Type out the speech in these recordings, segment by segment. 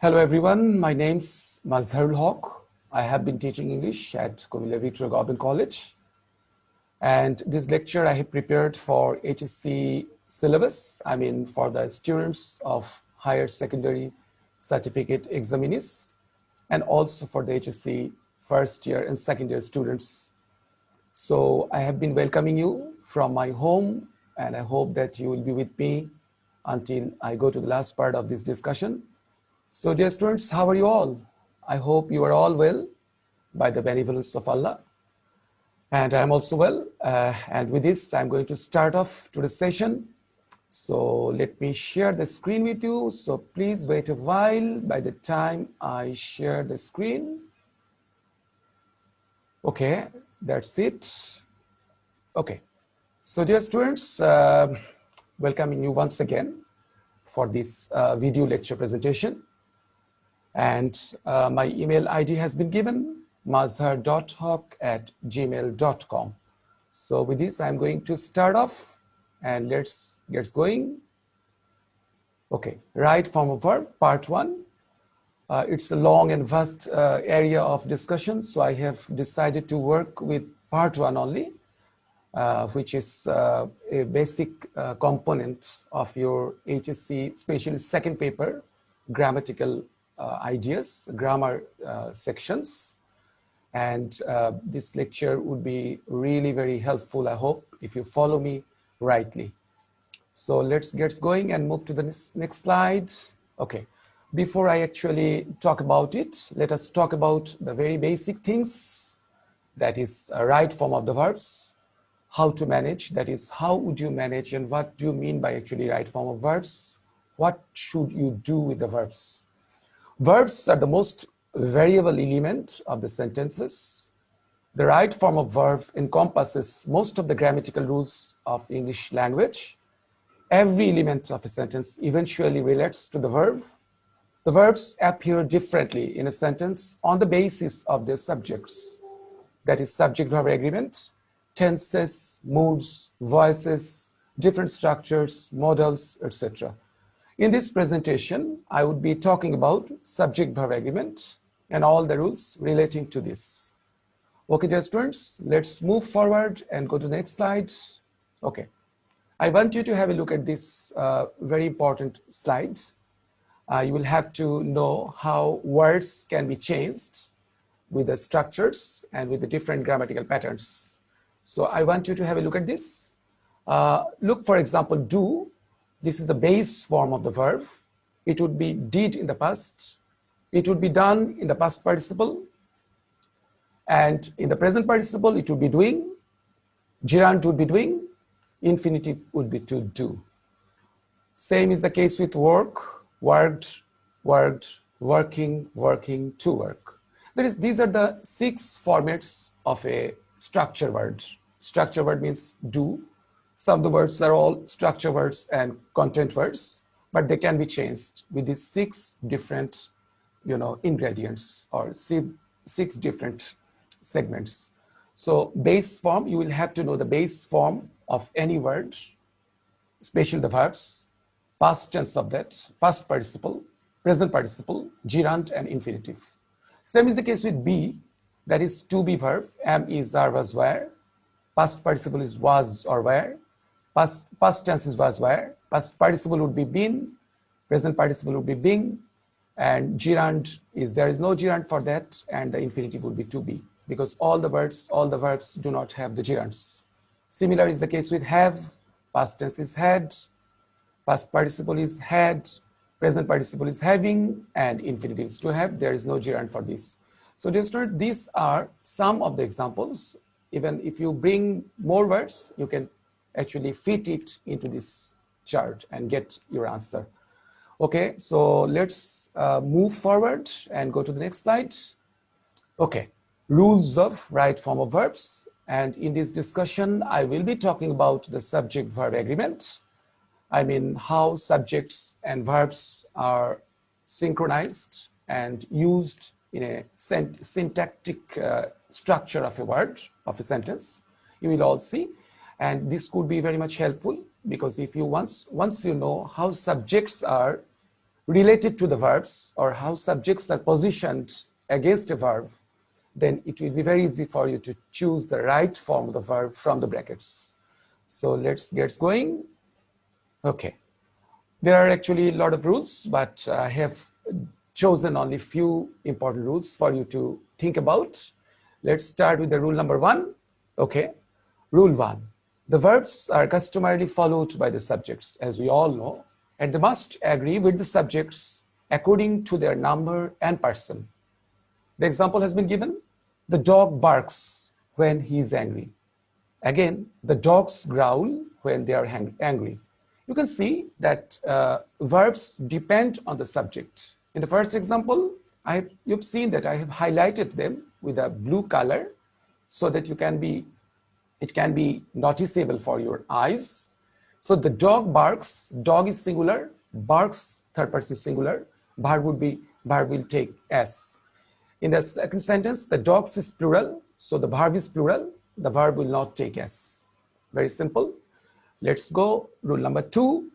Hello everyone, my name's Mazharul Haq. I have been teaching English at Comilla Victor Government College. And this lecture I have prepared for HSC syllabus, for the students of higher secondary certificate examinees, and also for the HSC first year and second year students. So I have been welcoming you from my home, and I hope that you will be with me until I go to the last part of this discussion. So dear students, how are you all? I hope you are all well by the benevolence of Allah. And I'm also well. And with this, I'm going to start off today's session. So let me share the screen with you. So please wait a while by the time I share the screen. Okay, that's it. Okay. So dear students, welcoming you once again for this video lecture presentation. And my email ID has been given, mazhar.haq@gmail.com. So with this, I'm going to start off and let's get going. Okay, right form of verb, part one. It's a long and vast area of discussion. So I have decided to work with part one only, which is a basic component of your HSC, especially second paper, grammatical ideas, grammar sections. And this lecture would be really very helpful, I hope, if you follow me rightly. So let's get going and move to the next slide. Okay, before I actually talk about it, let us talk about the very basic things, that is a right form of the verbs, how to manage, that is how would you manage and what do you mean by actually right form of verbs, what should you do with the verbs. Verbs are the most variable element of the sentences. The right form of verb encompasses most of the grammatical rules of English language. Every element of a sentence eventually relates to the verb. The verbs appear differently in a sentence on the basis of their subjects. That is subject-verb agreement, tenses, moods, voices, different structures, modals, etc. In this presentation, I would be talking about subject-verb agreement and all the rules relating to this. Okay, dear students, let's move forward and go to the next slide. Okay, I want you to have a look at this very important slide. You will have to know how words can be changed with the structures and with the different grammatical patterns. So I want you to have a look at this. Look, for example, do. This is the base form of the verb. It would be did in the past. It would be done in the past participle. And in the present participle, it would be doing. Gerund would be doing. Infinitive would be to do. Same is the case with work, worked, worked, working, working, to work. These are the 6 formats of a structure word. Structure word means do. Some of the words are all structure words and content words, but they can be changed with these 6 different, ingredients or 6 different segments. So base form, you will have to know the base form of any word, especially the verbs, past tense of that, past participle, present participle, gerund, and infinitive. Same is the case with be, that is to be verb, am, is, are, was, were. Past participle is was or were. Past tense is was, were. Past participle would be been. Present participle would be being. And gerund there is no gerund for that. And the infinitive would be to be. Because all the verbs do not have the gerunds. Similar is the case with have. Past tense is had. Past participle is had. Present participle is having. And infinitive is to have. There is no gerund for this. So dear students, these are some of the examples. Even if you bring more words, you can actually fit it into this chart and get your answer. Okay, so let's move forward and go to the next slide. Okay, rules of right form of verbs. And in this discussion, I will be talking about the subject-verb agreement. How subjects and verbs are synchronized and used in a syntactic structure of a word, of a sentence. You will all see. And this could be very much helpful because if you once you know how subjects are related to the verbs or how subjects are positioned against a verb, then it will be very easy for you to choose the right form of the verb from the brackets. So let's get going. Okay. There are actually a lot of rules, but I have chosen only few important rules for you to think about. Let's start with the rule number 1. Okay. Rule 1. The verbs are customarily followed by the subjects, as we all know, and they must agree with the subjects according to their number and person. The example has been given. The dog barks when he is angry. Again, the dogs growl when they are angry. You can see that verbs depend on the subject. In the first example, you've seen that I have highlighted them with a blue color so that it can be noticeable for your eyes. So the dog barks, dog is singular, barks, third person singular, verb will take S. In the second sentence, the dogs is plural, so the verb is plural, the verb will not take S. Very simple. Let's go. Rule number 2.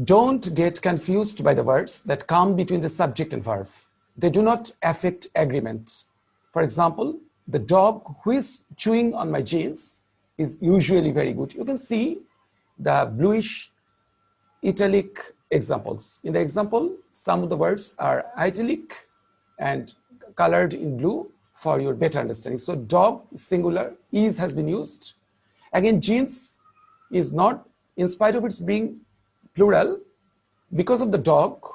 Don't get confused by the words that come between the subject and verb. They do not affect agreement. For example, the dog who is chewing on my jeans is usually very good. You can see the bluish italic examples. In the example, some of the words are italic and colored in blue for your better understanding. So dog singular, is has been used. Again, jeans is not, in spite of its being plural, because of the dog,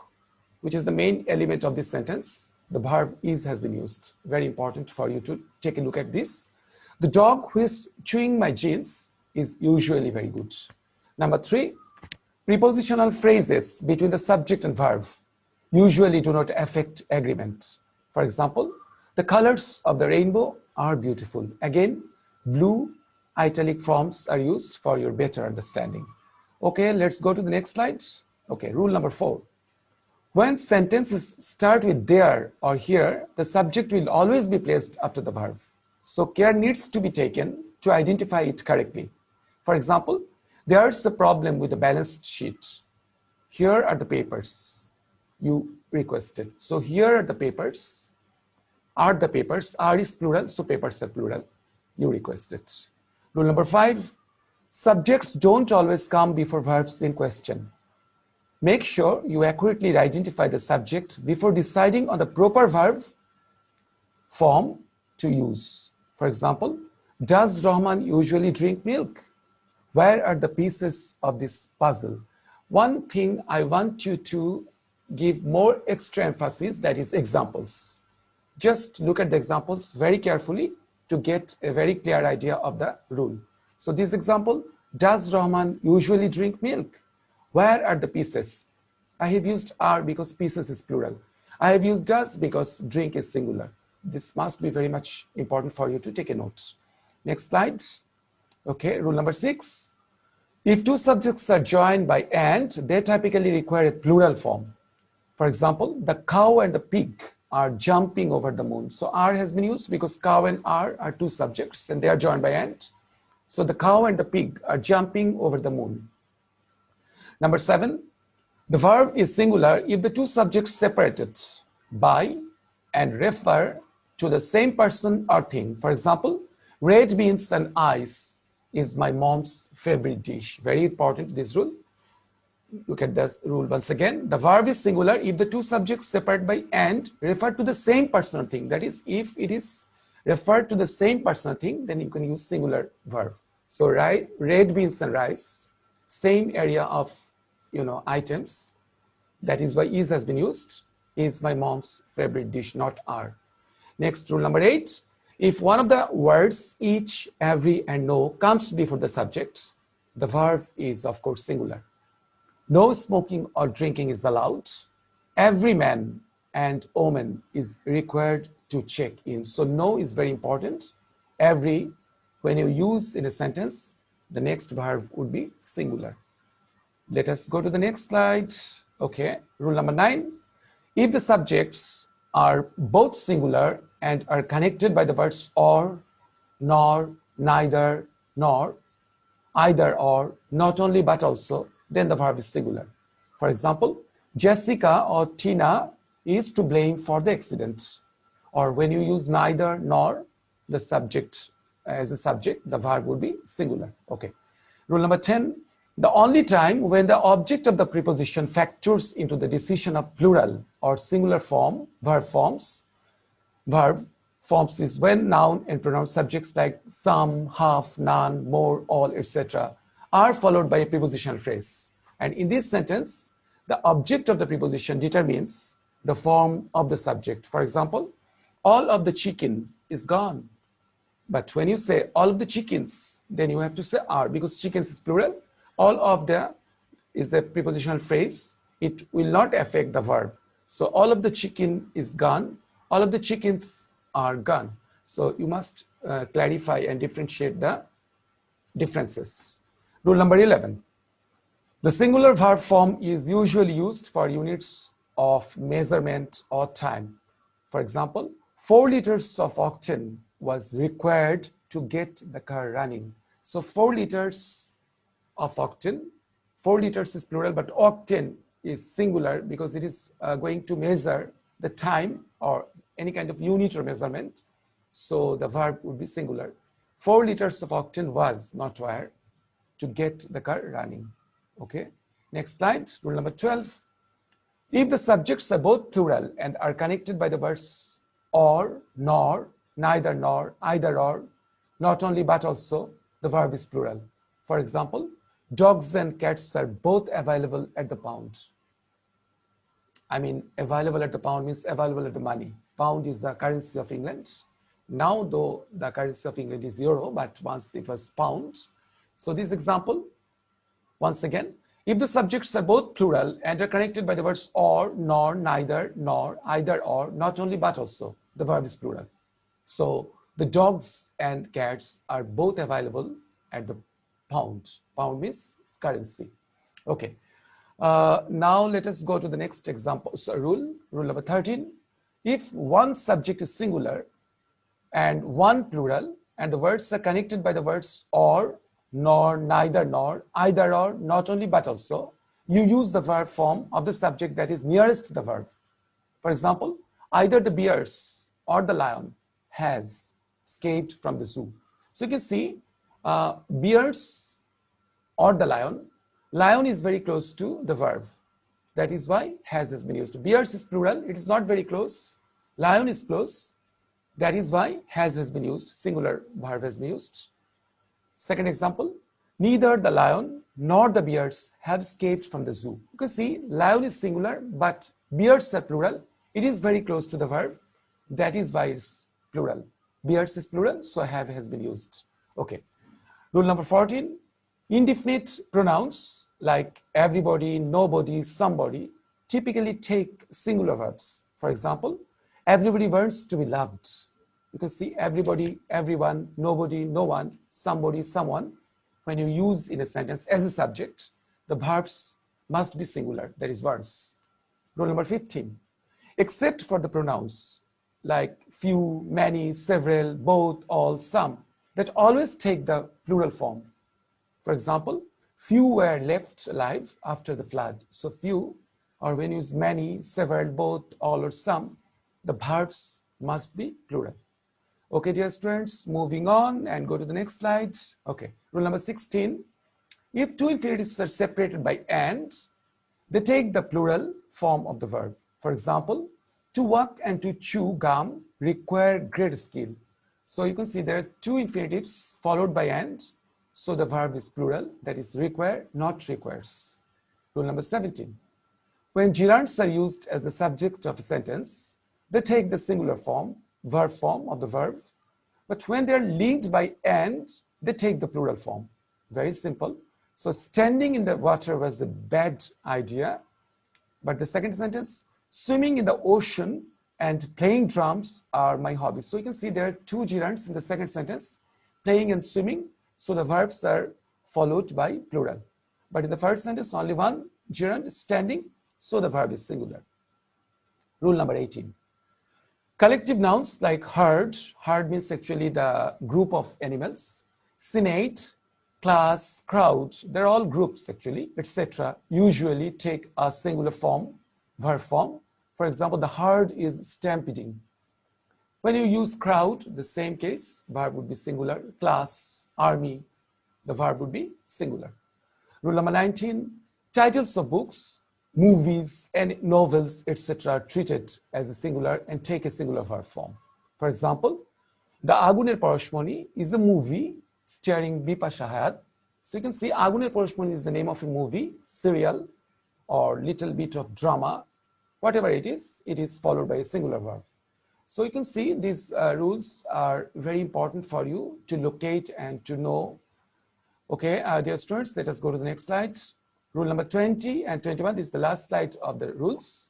which is the main element of this sentence, the verb is has been used. Very important for you to take a look at this. The dog who is chewing my jeans is usually very good. Number 3, prepositional phrases between the subject and verb usually do not affect agreement. For example, the colors of the rainbow are beautiful. Again, blue italic forms are used for your better understanding. Okay, let's go to the next slide. Okay, rule number 4. When sentences start with there or here, the subject will always be placed after the verb. So care needs to be taken to identify it correctly. For example, there's a problem with the balance sheet. Here are the papers you requested. So here are the papers. Are is plural, so papers are plural. You requested. Rule number 5, subjects don't always come before verbs in question. Make sure you accurately identify the subject before deciding on the proper verb form to use. For example, does Rahman usually drink milk? Where are the pieces of this puzzle? One thing I want you to give more extra emphasis, that is examples. Just look at the examples very carefully to get a very clear idea of the rule. So this example, does Rahman usually drink milk? Where are the pieces? I have used are because pieces is plural. I have used does because drink is singular. This must be very much important for you to take a note. Next slide. Okay, rule number 6. If two subjects are joined by and, they typically require a plural form. For example, the cow and the pig are jumping over the moon. So are has been used because cow and are two subjects and they are joined by and. So the cow and the pig are jumping over the moon. Number 7, the verb is singular if the two subjects separated by and refer to the same person or thing. For example, red beans and ice is my mom's favorite dish. Very important, this rule. Look at this rule once again. The verb is singular if the two subjects separate by and refer to the same person or thing. That is, if it is referred to the same person or thing, then you can use singular verb. So red beans and rice, same area of items. That is why is has been used. Is my mom's favorite dish, not are. Next, rule number 8. If one of the words each, every, and no comes before the subject, the verb is of course singular. No smoking or drinking is allowed. Every man and woman is required to check in. So no is very important. Every, when you use in a sentence, the next verb would be singular. Let us go to the next slide. Okay, rule number 9. If the subjects are both singular and are connected by the words or, nor, neither, nor, either or, not only but also, then the verb is singular. For example, Jessica or Tina is to blame for the accident. Or when you use neither nor the subject as a subject, the verb would be singular. Okay. Rule number 10, the only time when the object of the preposition factors into the decision of plural or singular form, verb forms is when noun and pronoun subjects like some, half, none, more, all, etc. are followed by a prepositional phrase. And in this sentence, the object of the preposition determines the form of the subject. For example, all of the chicken is gone. But when you say all of the chickens, then you have to say are, because chickens is plural. All of the is a prepositional phrase. It will not affect the verb. So all of the chicken is gone. All of the chickens are gone. So you must clarify and differentiate the differences. Rule number 11. The singular verb form is usually used for units of measurement or time. For example, 4 liters of octane was required to get the car running. So 4 liters of octane, 4 liters is plural, but octane is singular because it is going to measure the time or any kind of unit or measurement. So the verb would be singular. 4 liters of octane was not required to get the car running. Okay. Next slide, rule number 12. If the subjects are both plural and are connected by the words or, nor, neither nor, either or, not only but also, the verb is plural. For example, dogs and cats are both available at the pound. I mean, available at the pound means available at the money. Pound is the currency of England. Now, though, the currency of England is euro, but once it was pound. So this example, once again, if the subjects are both plural and are connected by the words or, nor, neither, nor, either or, not only but also, the verb is plural. So the dogs and cats are both available at the pound. Pound means currency. Okay. Now let us go to the next example. So rule number 13. If one subject is singular and one plural, and the words are connected by the words or, nor, neither, nor, either or, not only but also, you use the verb form of the subject that is nearest the verb. For example, either the bears or the lion has escaped from the zoo. So you can see bears or the lion. Lion is very close to the verb. That is why has been used. Bears is plural. It is not very close. Lion is close. That is why has been used. Singular verb has been used. Second example, neither the lion nor the bears have escaped from the zoo. You can see lion is singular, but bears are plural. It is very close to the verb. That is why it's plural. Bears is plural, so have has been used. Okay. Rule number 14, indefinite pronouns like everybody, nobody, somebody typically take singular verbs. For example, everybody wants to be loved. You can see everybody, everyone, nobody, no one, somebody, someone. When you use in a sentence as a subject, the verbs must be singular, that is verbs. Rule number 15, except for the pronouns like few, many, several, both, all, some, that always take the plural form. For example, few were left alive after the flood. So few, or when you use many, several, both, all, or some, the verbs must be plural. Okay, dear students, moving on and go to the next slide. Okay, rule number 16. If two infinitives are separated by and, they take the plural form of the verb. For example, to work and to chew gum require great skill. So you can see there are two infinitives followed by and. So the verb is plural, that is require, not requires. Rule number 17. When gerunds are used as the subject of a sentence, they take the singular form, verb form of the verb. But when they're linked by and, they take the plural form. Very simple. So standing in the water was a bad idea. But the second sentence, swimming in the ocean and playing drums are my hobbies. So you can see there are two gerunds in the second sentence, playing and swimming. So the verbs are followed by plural. But in the first sentence, only one gerund is standing. So the verb is singular. Rule number 18. Collective nouns like herd means actually the group of animals, senate, class, crowd, they're all groups actually, etc. usually take a singular form verb form. For example, the herd is stampeding. When you use crowd, the same case, verb would be singular. Class, army, the verb would be singular. Rule number 19, titles of books, movies, and novels, etc. are treated as a singular and take a singular verb form. For example, The Aguner Parashmoni is a movie starring Bipasha Hayat. So you can see Aguner Parashmoni is the name of a movie, serial, or little bit of drama. Whatever it is followed by a singular verb. So you can see these rules are very important for you to locate and to know. Okay, dear students, let us go to the next slide. Rule number 20 and 21 is the last slide of the rules.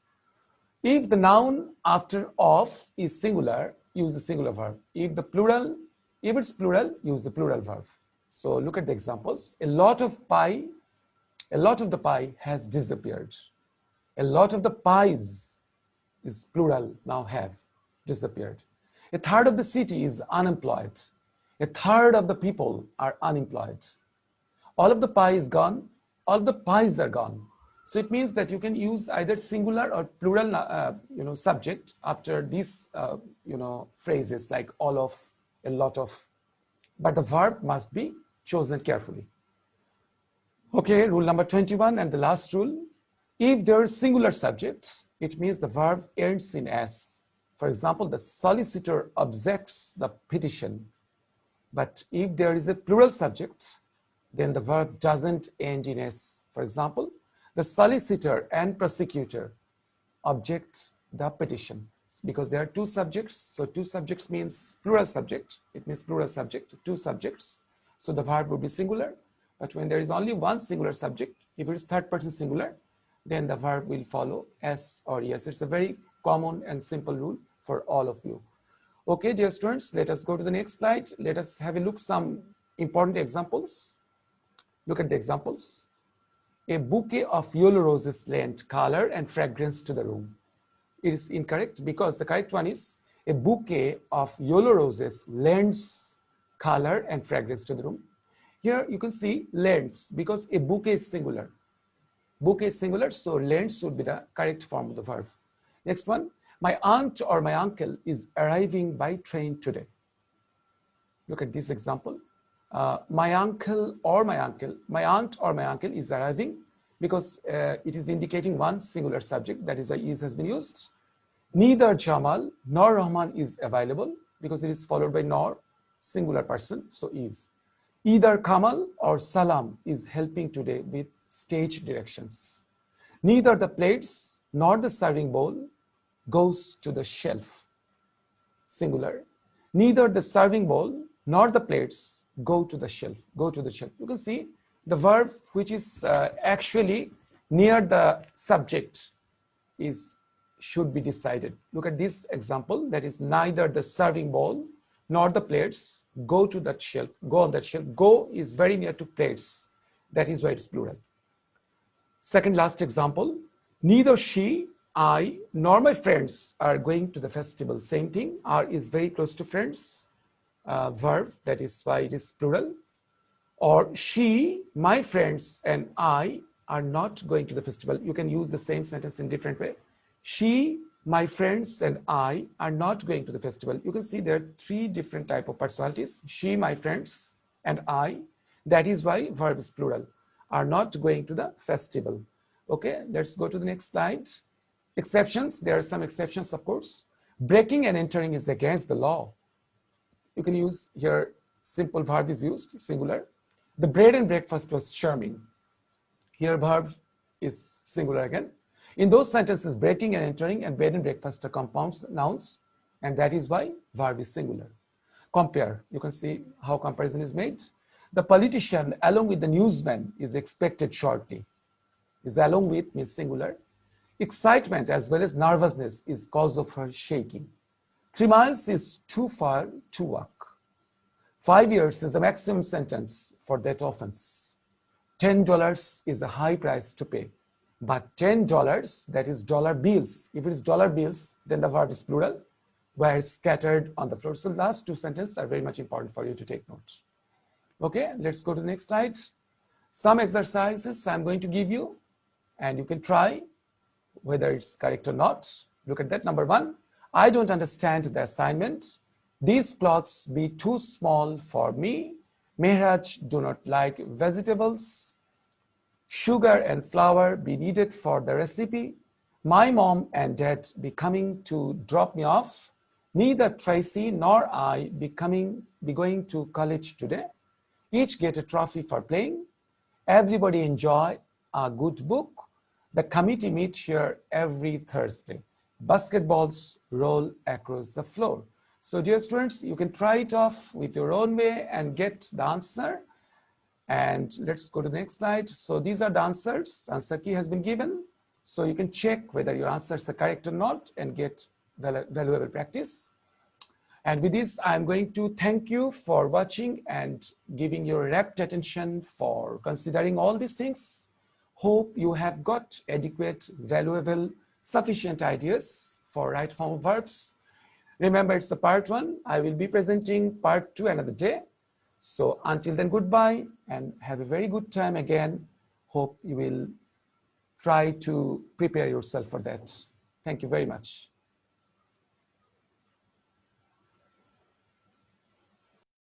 If the noun after of is singular, use the singular verb. If it's plural, use the plural verb. So look at the examples. A lot of the pie has disappeared. A lot of the pies is plural, now have disappeared. A third of the city is unemployed. A third of the people are unemployed. All of the pie is gone. All of the pies are gone. So it means that you can use either singular or plural, subject after these, phrases like all of, a lot of. But the verb must be chosen carefully. Okay, rule number 21 and the last rule. If there is singular subject, it means the verb ends in S. For example, the solicitor objects the petition. But if there is a plural subject, then the verb doesn't end in S. For example, the solicitor and prosecutor object the petition. Because there are two subjects, so two subjects means plural subject. It means plural subject, two subjects. So the verb would be singular. But when there is only one singular subject, if it is third person singular, then the verb will follow S or ES. It's a very common and simple rule for all of you. Okay, dear students, let us go to the next slide. Let us have a look some important examples. Look at the examples. A bouquet of yellow roses lent color and fragrance to the room. It is incorrect because the correct one is a bouquet of yellow roses lends color and fragrance to the room. Here you can see lends because a bouquet is singular. Bouquet is singular, so lends would be the correct form of the verb. Next one, my aunt or my uncle is arriving by train today. Look at this example. My aunt or my uncle is arriving because it is indicating one singular subject, that is why is has been used. Neither Jamal nor Rahman is available because it is followed by nor, singular person, so is. Either Kamal or Salam is helping today with stage directions. Neither the plates nor the serving bowl goes to the shelf, singular. Neither the serving bowl nor the plates go to the shelf. You can see the verb which is actually near the subject should be decided. Look at this example, that is neither the serving bowl nor the plates go to that shelf, go on that shelf. Go is very near to plates. That is why it's plural. Second last example, neither she, I, nor my friends are going to the festival. Same thing, are is very close to friends. Verb, that is why it is plural. Or she, my friends, and I are not going to the festival. You can use the same sentence in different way. She, my friends, and I are not going to the festival. You can see there are three different types of personalities. She, my friends, and I. That is why verb is plural. Are not going to the festival. Okay, let's go to the next slide. Exceptions. There are some exceptions, of course. Breaking and entering is against the law. You can use here simple verb is used, singular. The bread and breakfast was charming. Here verb is singular again. In those sentences, breaking and entering and bed and breakfast are compound nouns, and that is why verb is singular. Compare. You can see how comparison is made. The politician along with the newsman is expected shortly. Is along with means singular. Excitement as well as nervousness is cause of her shaking. 3 miles is too far to walk. 5 years is the maximum sentence for that offense. $10 is a high price to pay. But $10, that is dollar bills. If it is dollar bills, then the verb is plural, where scattered on the floor. So last two sentences are very much important for you to take note. Okay, let's go to the next slide. Some exercises I'm going to give you, and you can try. whether it's correct or not. Look at that. Number one, I don't understand the assignment. These clothes be too small for me. Mehraj do not like vegetables. Sugar and flour be needed for the recipe. My mom and dad be coming to drop me off. Neither Tracy nor I be going to college today. Each get a trophy for playing. Everybody enjoy a good book. The committee meet here every Thursday. Basketballs roll across the floor. So dear students, you can try it off with your own way and get the answer. And let's go to the next slide. So these are the answers. Answer key has been given. So you can check whether your answers are correct or not and get valuable practice. And with this, I'm going to thank you for watching and giving your rapt attention for considering all these things. Hope you have got adequate, valuable, sufficient ideas for right form of verbs. Remember, it's the part one. I will be presenting part two another day. So until then, goodbye and have a very good time again. Hope you will try to prepare yourself for that. Thank you very much.